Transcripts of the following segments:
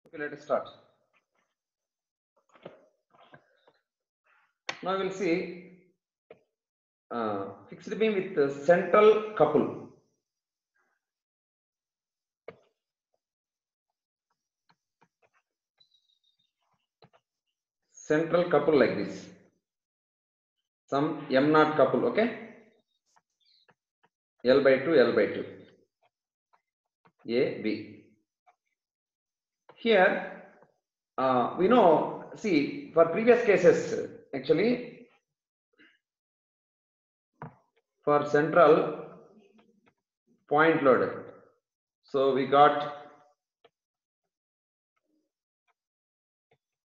Okay, let us start. Now we'll see fixed beam with the central couple. Central couple like this. Some M0 couple, okay? L by 2, L by 2. A, B. Here, we know, see, for previous cases, actually, for central point load, so we got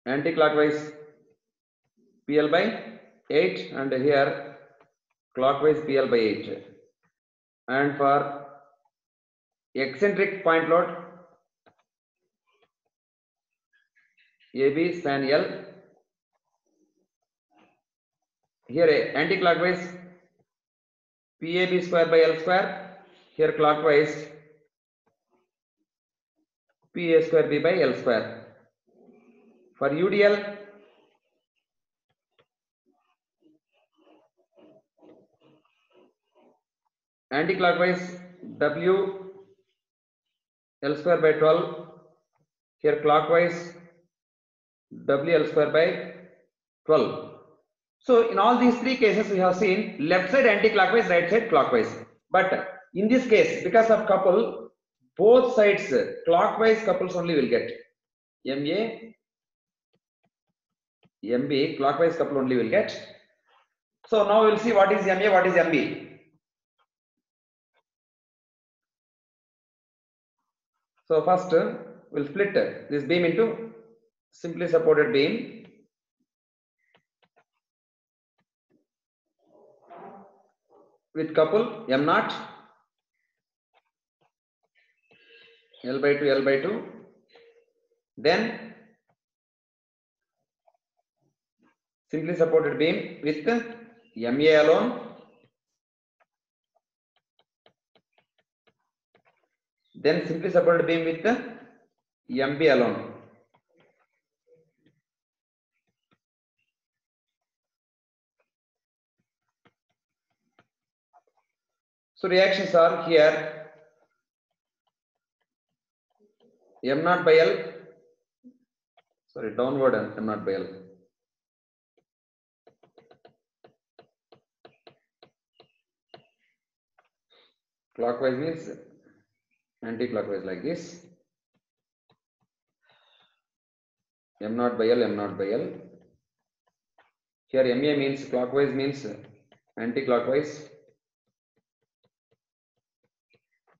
anti-clockwise PL by 8 and here clockwise PL by 8. And for eccentric point load, AB span L. Here anti-clockwise PAB square by L square. Here clockwise PA square B by L square. For UDL, anti-clockwise W L square by 12. Here clockwise W L square by 12. So in all these three cases we have seen left side anti-clockwise, right side clockwise. But in this case, because of couple, both sides clockwise couples only will get. MA, MB clockwise couple only will get. So now we will see what is MA, what is MB. So first we'll split this beam into simply supported beam. With couple M0, L by 2, L by 2. Then simply supported beam with MA alone. Then simply supported beam with MB alone. So reactions are here M0 by L, sorry, downward M0 by L. Clockwise means anti-clockwise like this. M0 by L, M0 by L. Here MA means clockwise means anti-clockwise.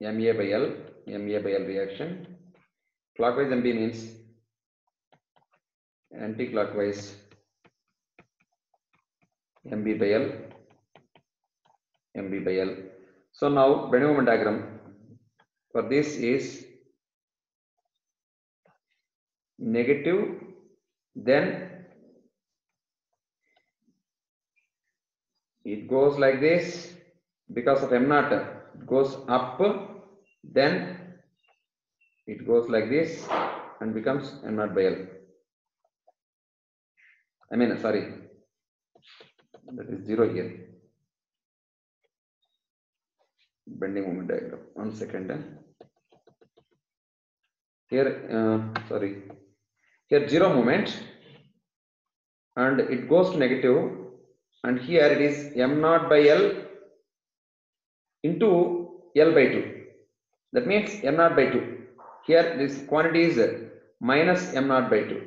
MA by L, MA by L reaction. Clockwise MB means anti-clockwise MB by L, MB by L. So now bending moment diagram for this is negative, then it goes like this because of M0, it goes up, then it goes like this and becomes M0 by L. I mean, sorry, that is 0 here. Bending moment diagram. 1 second. Here, sorry, here 0 moment and it goes to negative, and here it is M0 by L into L by 2. That means M0 by 2. Here this quantity is minus M0 by 2.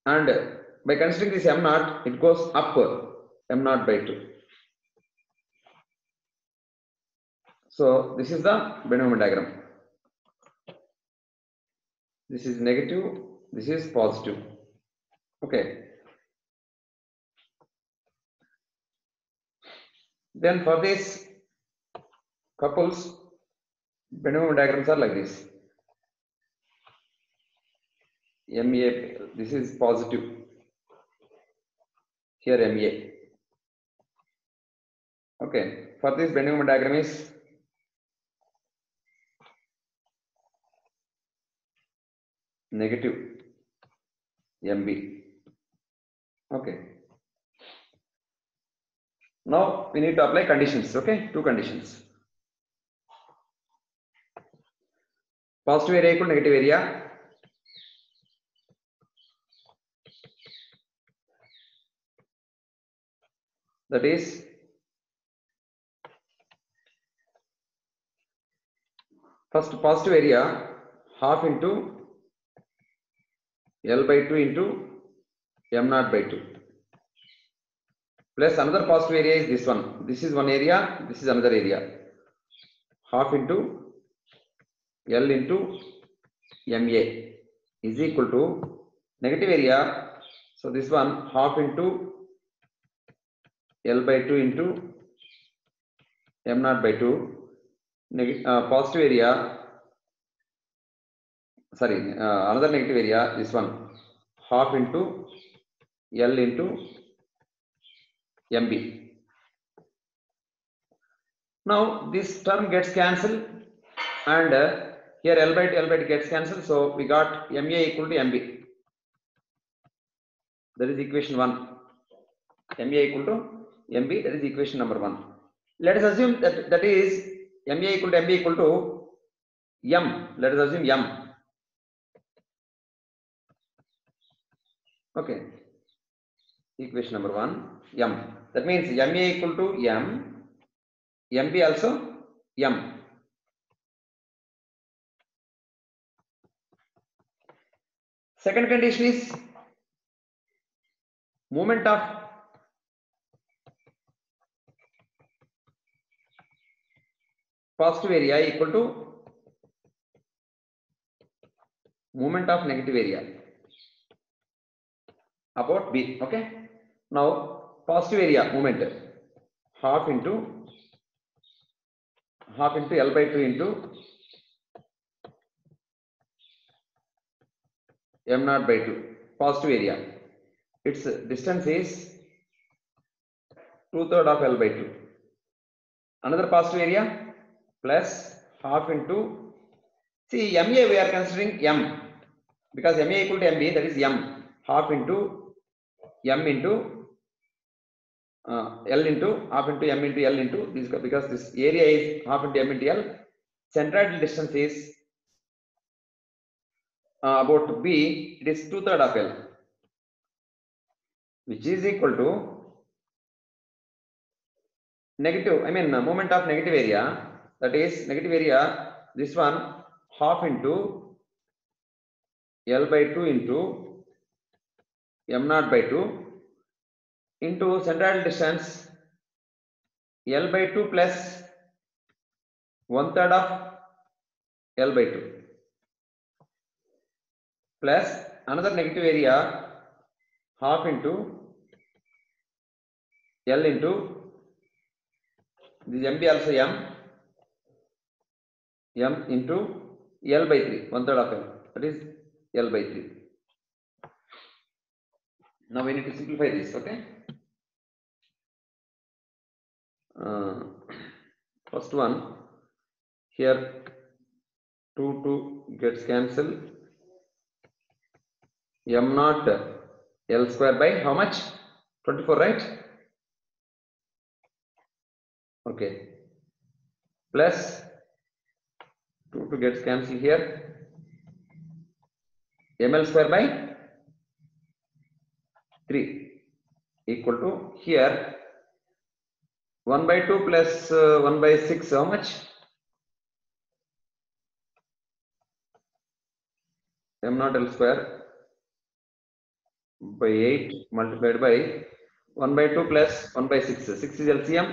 And by considering this M0, it goes up M0 by 2. So this is the bending moment diagram. This is negative, this is positive. Okay. Then for this couples, bending moment diagrams are like this. MA, this is positive. Here MA. Okay. For this bending moment diagram is negative MB. Okay. Now we need to apply conditions. Okay, two conditions. Positive area equal negative area. That is first positive area half into L by 2 into M naught by 2 plus another positive area is this one. This is one area, this is another area. Half into L into MA is equal to negative area. So this one half into L by 2 into M naught by 2. Positive area, sorry, another negative area, this one half into L into MB. Now this term gets cancelled and here L by 2 gets cancelled, so we got MA equal to MB. That is equation 1. MA equal to MB, that is equation number 1. Let us assume that is MA equal to MB equal to M. Let us assume M. Okay. Equation number 1, M. That means MA equal to M, MB also M. Second condition is moment of positive area equal to moment of negative area about B. Okay. Now positive area moment half into L by 2 into M naught by 2, positive area. Its distance is 2/3 of L by 2. Another positive area plus half into, see MA we are considering M because MA equal to MB, that is M, half into M into L into half into M into L into this, because this area is half into M into L. Centroidal distance is about B, it is 2/3 of L, which is equal to negative, moment of negative area, that is negative area, this one half into L by 2 into M naught by 2 into centroidal distance L by 2 plus 1/3 of L by 2 plus another negative area half into L into this MB also M into L by 3, 1/3 of L, that is L by 3. Now we need to simplify this. Okay. First one here 2 gets cancelled. M naught L square by how much? 24, right? Okay. Plus 2 gets cancelled here. ML square by 3 equal to here 1 by 2 plus 1 by 6, how much? M naught L square by 8 multiplied by 1 by 2 plus 1 by 6. 6 is LCM.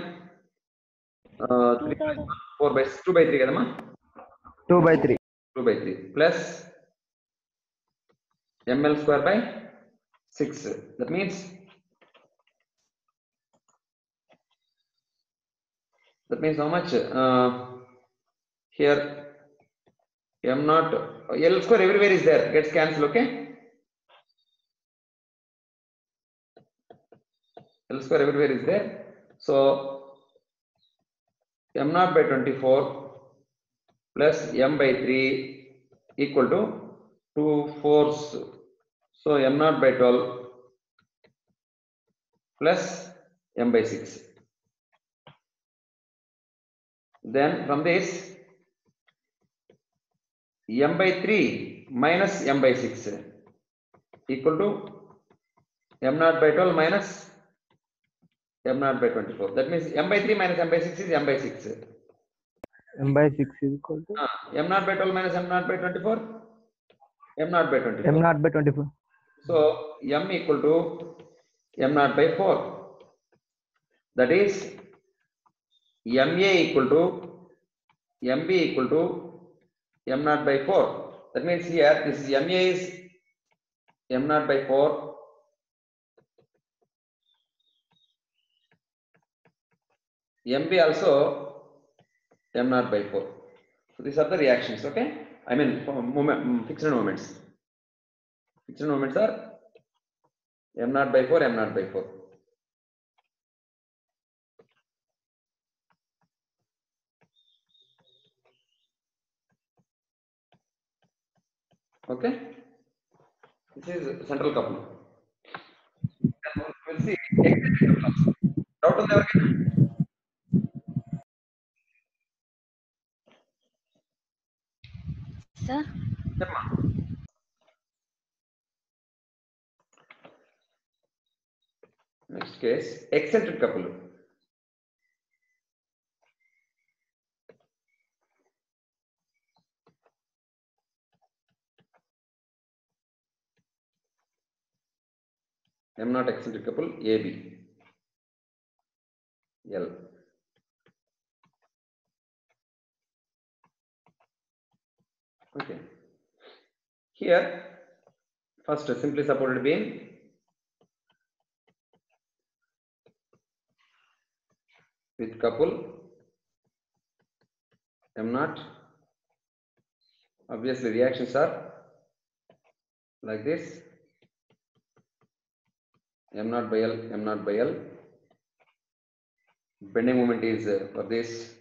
3 by 4 by 2 by 3 kadama? 2 by 3. 2 by 3 plus ML square by 6. That means how much? Here M naught L square everywhere is there, gets cancelled. Okay. L square everywhere is there. So M naught by 24 plus M by 3 equal to 2 fours. So m naught by 12 plus m by 6. Then from this, m by 3 minus m by 6 equal to m naught by 12 minus m naught by 24. That means m by 3 minus m by 6 is m by 6. M by 6 is equal to M naught by 12 minus m naught by 24, m naught by 24. M naught by 24. So m equal to m naught by 4. That is MA equal to MB equal to m naught by 4. That means here this is MA is m naught by 4. MB also m naught by 4. So these are the reactions, okay? I mean fixed moments. Fixed moments are m naught by 4, m naught by 4. Okay? This is central couple. We'll see extended couple also. Doubt on the Sir, next case, eccentric couple. M naught eccentric couple AB. L. Okay. Here, first simply supported beam with couple M naught. Obviously, reactions are like this: M naught by L, M naught by L. Bending moment is for this.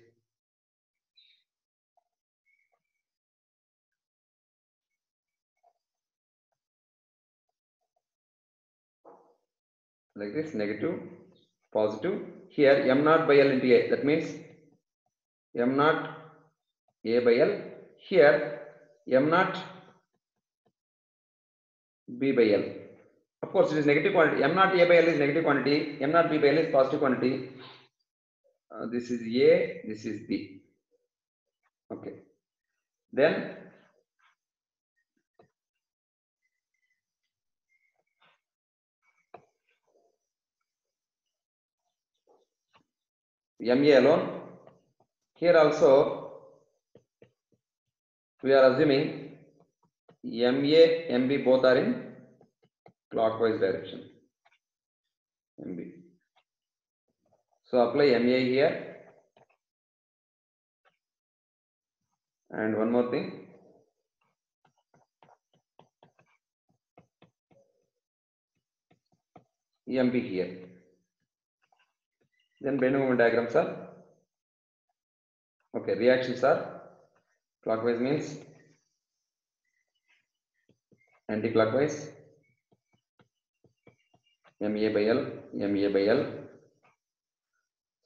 Like this, negative, positive. Here, M naught by L into A. That means M naught A by L. Here, M naught B by L. Of course, it is negative quantity. M naught A by L is negative quantity. M naught B by L is positive quantity. This is A, this is B. Okay. Then MA alone. Here also we are assuming MA, MB both are in clockwise direction. MB. So apply MA here. And one more thing. MB here. Then bending moment diagrams are okay. Reactions are clockwise means anti-clockwise. MA by L, MA by L.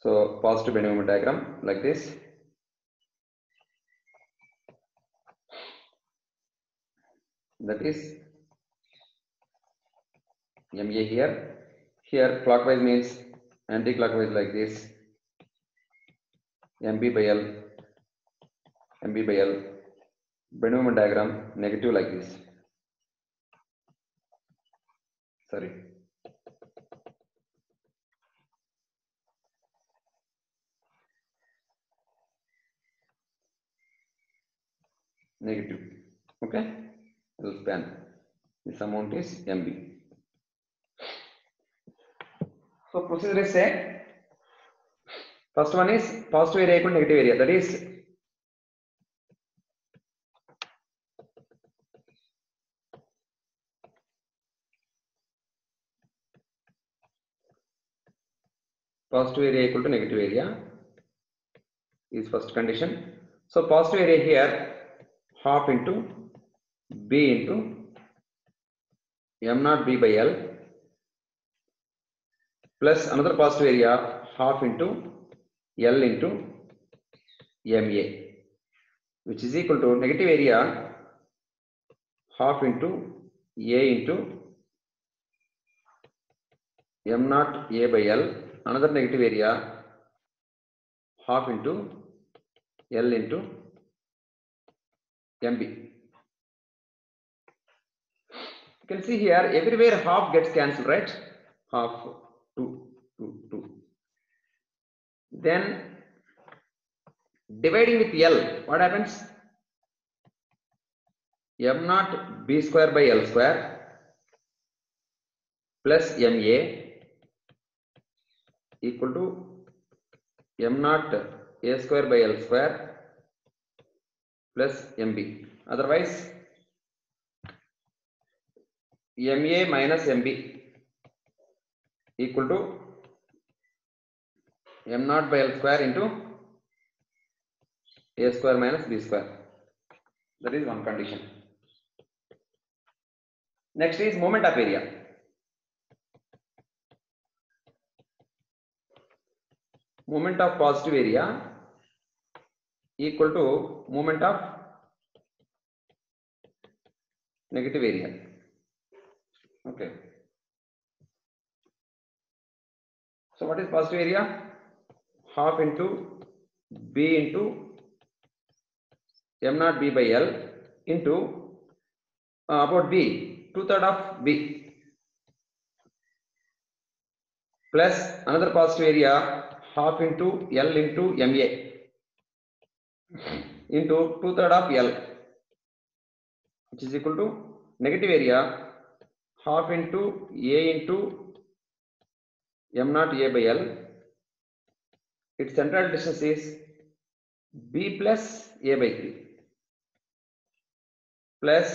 So positive bending moment diagram like this. That is MA here. Here clockwise means anti-clockwise like this. MB by L, MB by L. Bending moment diagram negative like this. Sorry. Negative. Okay. L span. This amount is MB. So procedure is say first one is positive area equal to negative area. That is positive area equal to negative area is first condition. So positive area here half into B into m naught B by L plus another positive area half into L into MA, which is equal to negative area half into A into m naught A by L, another negative area half into L into MB. You can see here everywhere half gets cancelled, right? Half 2, 2, 2. Then dividing with L, what happens? M naught B square by L square plus MA equal to M naught A square by L square plus MB. Otherwise, MA minus MB equal to M naught by L square into A square minus B square. That is one condition. Next is moment of area. Moment of positive area equal to moment of negative area. Okay. So what is positive area? Half into B into M naught B by L into about B, 2/3 of B plus another positive area half into L into MA into 2/3 of L, which is equal to negative area half into A into M naught A by L. Its central distance is B plus A by 3 plus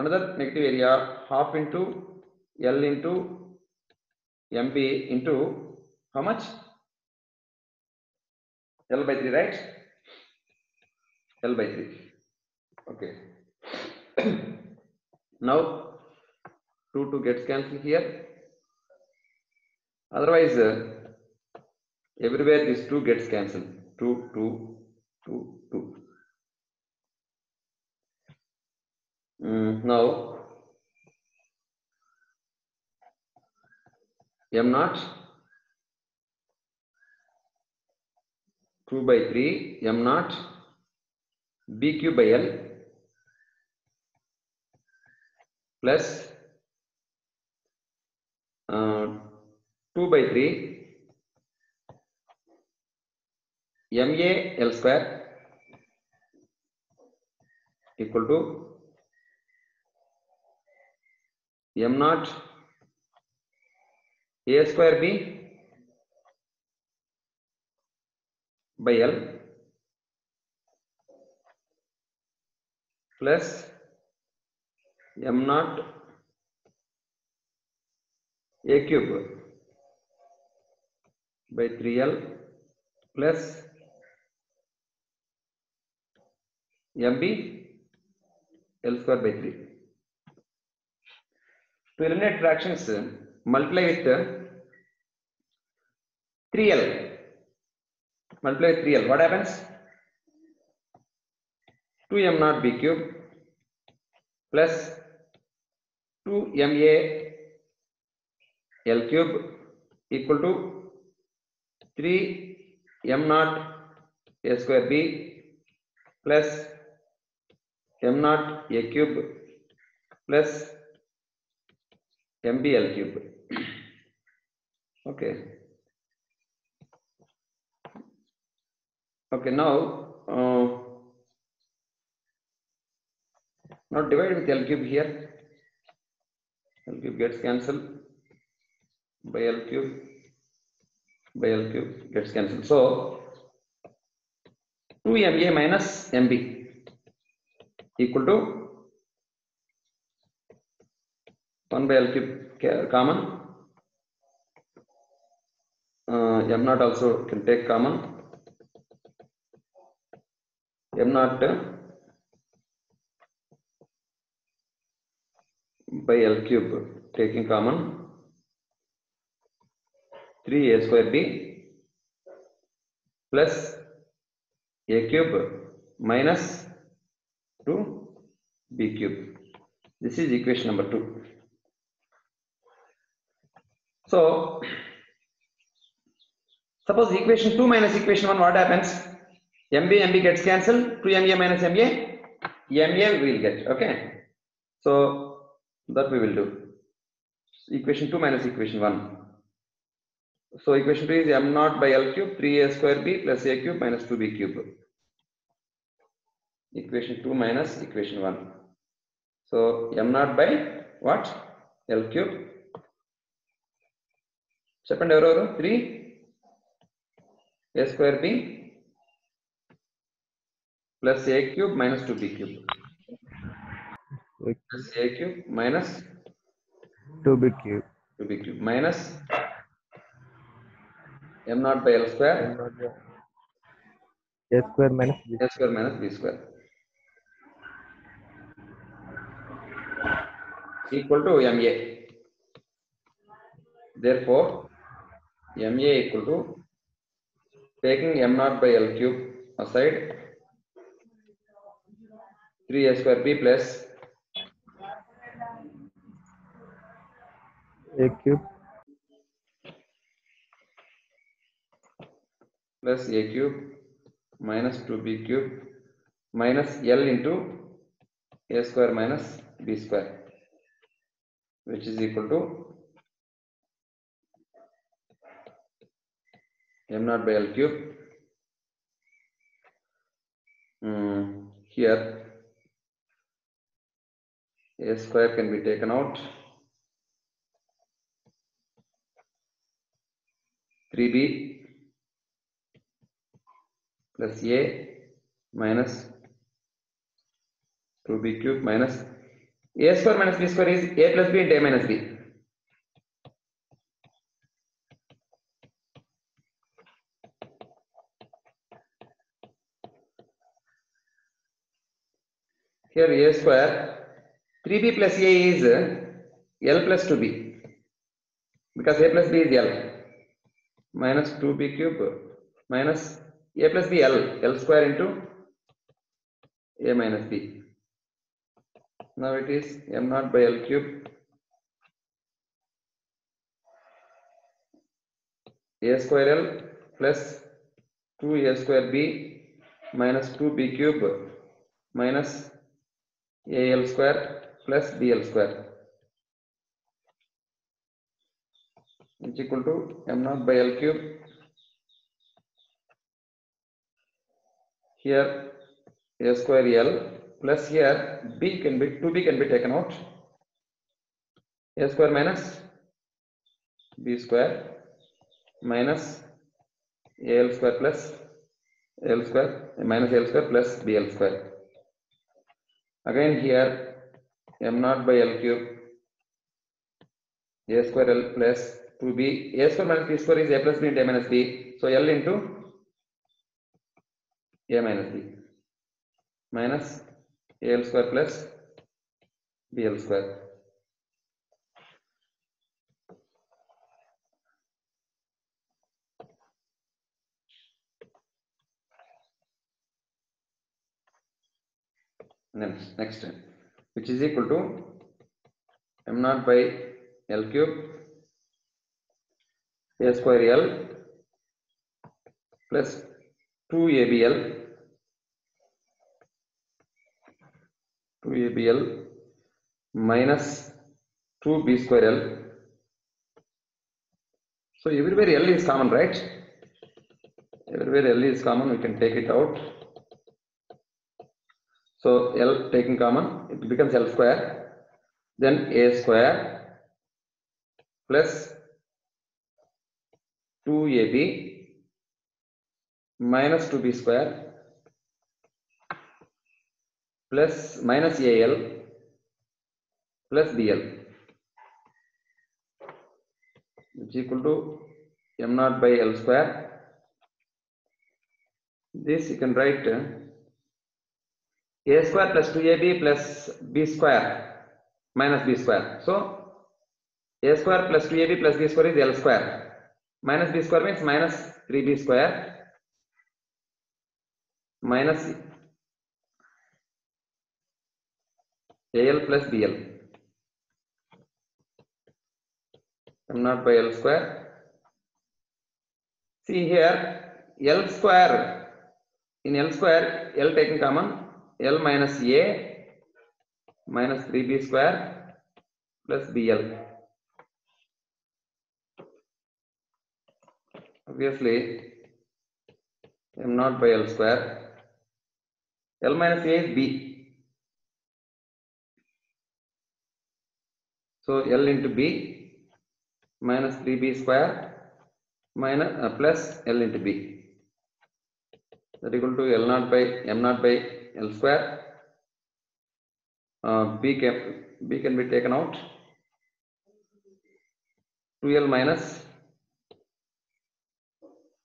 another negative area half into L into MB into how much? L by 3, right? L by 3. Okay. Now 2 gets cancelled here. Otherwise, everywhere this 2 gets cancelled. 2, 2, 2, 2. Now M naught 2 by 3 M naught B cube by L plus 2 by 3 MA L square equal to M naught A square B by L plus M naught A cube by 3L plus MB L square by 3. To eliminate fractions, multiply with 3L. Multiply with 3L. What happens? 2M naught B cube plus 2MA L cube equal to 3M naught A square B plus M naught A cube plus MB L cube. Okay. Okay, now divide with L cube here. L cube gets cancelled by L cube gets cancelled. So 2MA minus MB equal to 1 by L cube common. M naught also can take common. M naught by L cube, taking common 3a square b plus a cube minus 2b cube. This is equation number 2. So suppose equation 2 minus equation 1, what happens? MB gets cancelled, 2MA minus MA we will get. Okay, so that we will do. Equation 2 minus equation 1. So equation 2 is m0 by L cube 3a square b plus a cube minus 2b cube. Equation 2 minus equation 1. So m0 by what? L cube. Second 3 a square b plus a cube minus 2b cube. Plus a cube minus 2b cube. 2b cube minus m0 by L square A square minus b. a square minus b square equal to MA. Therefore, MA equal to, taking m0 by L cube aside, 3a square b plus A cube plus a cube minus 2b cube minus L into a square minus b square, which is equal to m0 by L cube. Here a square can be taken out, 3b plus a minus 2b cube minus a square minus b square is a plus b into a minus b. Here a square, 3b plus a is L plus 2b, because a plus b is L, minus 2b cube minus a plus b L square into a minus b. Now it is m0 by L cube a square L plus 2a square b minus 2b cube minus al square plus bl square, which equal to m0 by L cube. Here a square L plus here b can be 2b can be taken out, a square minus b square minus al square plus l square minus l square plus bl square. Again here m0 by L cube a square L plus 2b, a square minus b square is a plus b into a minus b, so L into a minus b minus al square plus bl square. Next, which is equal to m0 by L cube a square L plus 2abl minus 2b square L. So everywhere L is common, right? Everywhere L is common, we can take it out. So L taking common, it becomes L square, then a square plus 2ab minus 2b square plus minus al plus bl, which is equal to m0 by L square. This you can write a square plus 2ab plus b square minus b square. So a square plus 2ab plus b square is l square. Minus b square means minus 3b square minus al plus bl. m naught by l square. See here, l square, in l square, l taken common, l minus a minus 3b square plus bl. Obviously, m naught by l square, l minus a is b. So l into b minus 3b square minus plus l into b. That equal to l naught by m naught by l square. B can be taken out. 2l minus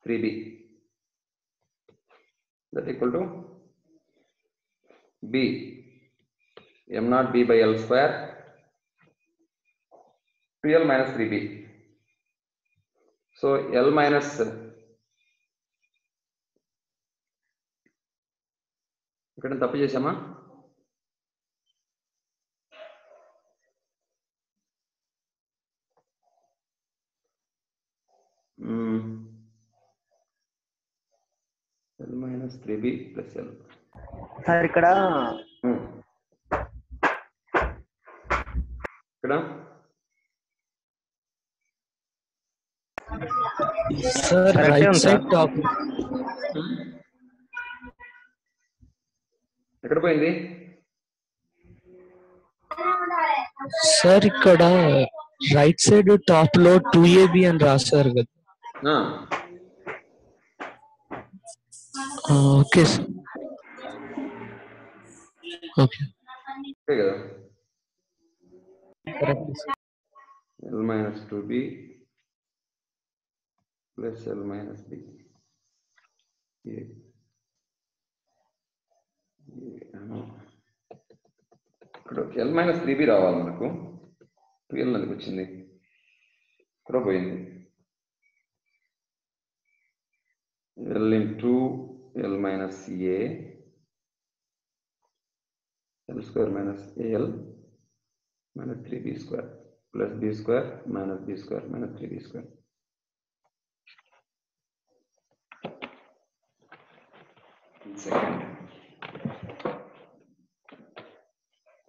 3b. That equal to b m naught b by l square 2l minus 3b. So l minus ఇక్కడ తప్పు చేశామా? l minus 3b plus l. Sir ఇక్కడ Sir, right side top. ఎక్కడ పోయింది? Sir, ఇక్కడ right side top లో 2ab అని రాశారు కదా. Okay sir. ఓకే కదా. l minus 2b plus l minus b. ఇక్కడ l minus 3b రావాలి మనకు. 2l అందుకు వచ్చింది. ఇక్కడ పోయింది. l into l minus a l square minus al minus 3b square plus b square minus b square minus 3b square.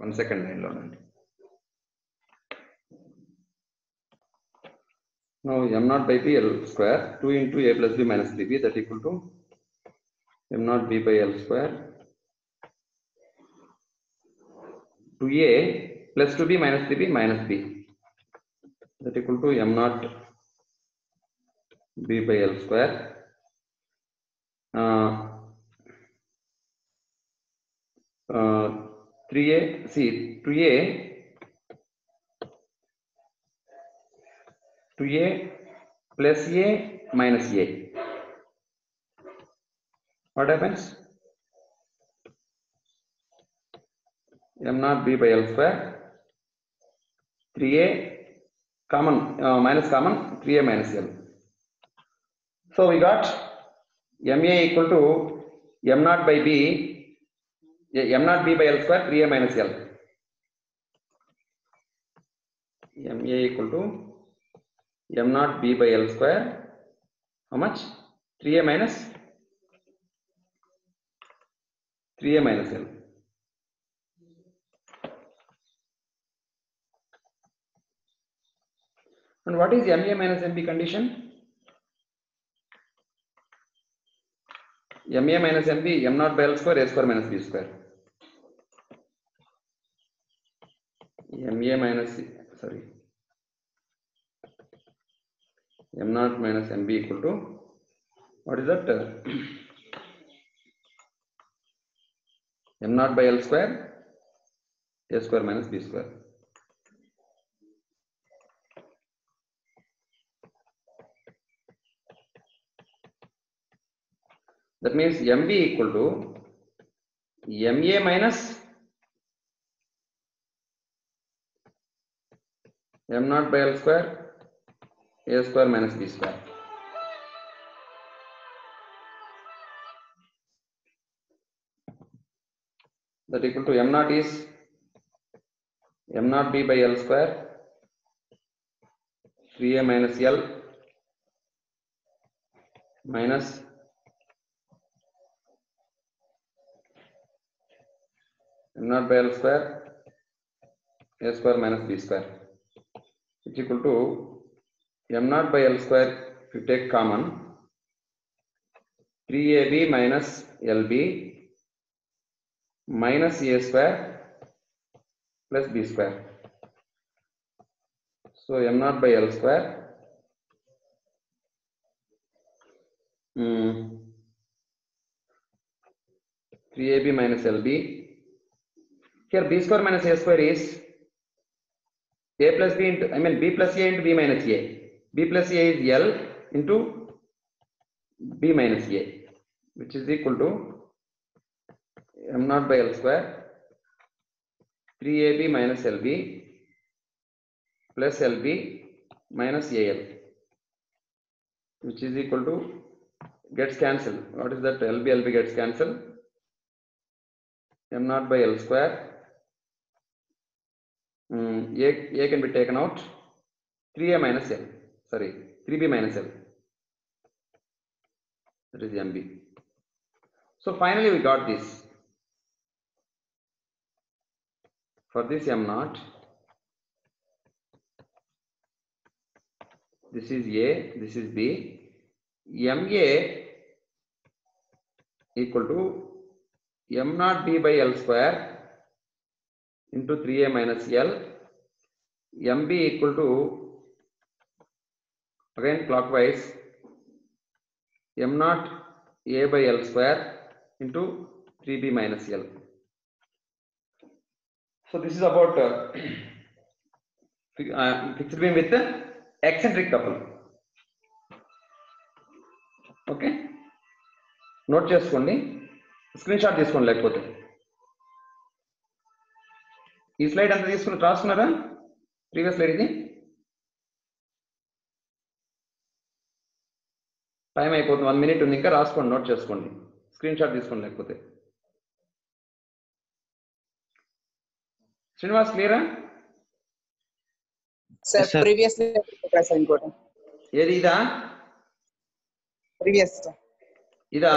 One second line lo unndi. Now m naught by b l square 2 into a plus b minus 3b, that equal to m naught b by l square 2a plus 2b minus 3b minus b, that equal to m naught b by l square 3a, see 2a plus a minus a. What happens? m naught b by l square 3a common minus common 3a minus l. So we got ma equal to m naught by b, m naught b by l square 3a minus l. ma equal to m naught b by l square, how much? 3a minus l. And what is ma minus mb condition? ma minus mb m naught by l square a square minus b square. ma minus, sorry, m naught minus mb equal to, what is that? m naught by l square a square minus b square. That means mb equal to ma minus m naught by L square a square minus b square. That equal to m naught is m naught b by L square 3a minus L minus m naught by L square a square minus b square, which equal to m naught by L square, if you take common, 3ab minus lb minus a square plus b square. So m naught by L square 3ab minus lb. Here b square minus a square is a plus b into, b plus a into b minus a. B plus a is L into b minus a, which is equal to m naught by L square 3ab minus lb plus lb minus al, which is equal to, gets cancelled. What is that? lb gets cancelled. M naught by L square, a can be taken out, 3a minus L, sorry, 3b minus L, that is mb. So finally we got this. For this m naught, this is a, this is b, ma equal to m naught b by L square into 3a minus L, mb equal to, again clockwise, m naught a by L square into 3b minus L. So this is about fixed beam with eccentric couple. Okay, note చేసుకోండి, screen shot తీసుకోండి. లేకపోతే ఈ slide అంతా తీసుకుని రాసుకున్నారా? Previous slide ఇది. Time అయిపోతుంది, 1 minute ఉంది ఇంకా. రాసుకోండి, నోట్ చేసుకోండి, స్క్రీన్ షాట్ తీసుకోండి. లేకపోతే శ్రీనివాస్ క్లియరా? సార్ ప్రీవియస్ ఇంకోటి ఏది? ఇదా? ప్రీవియస్ ఇదా?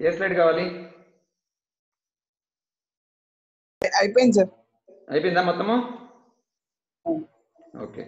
ఏ స్లైడ్ కావాలి? అయిపోయింది సార్. అయిపోయిందా మొత్తము? ఓకే.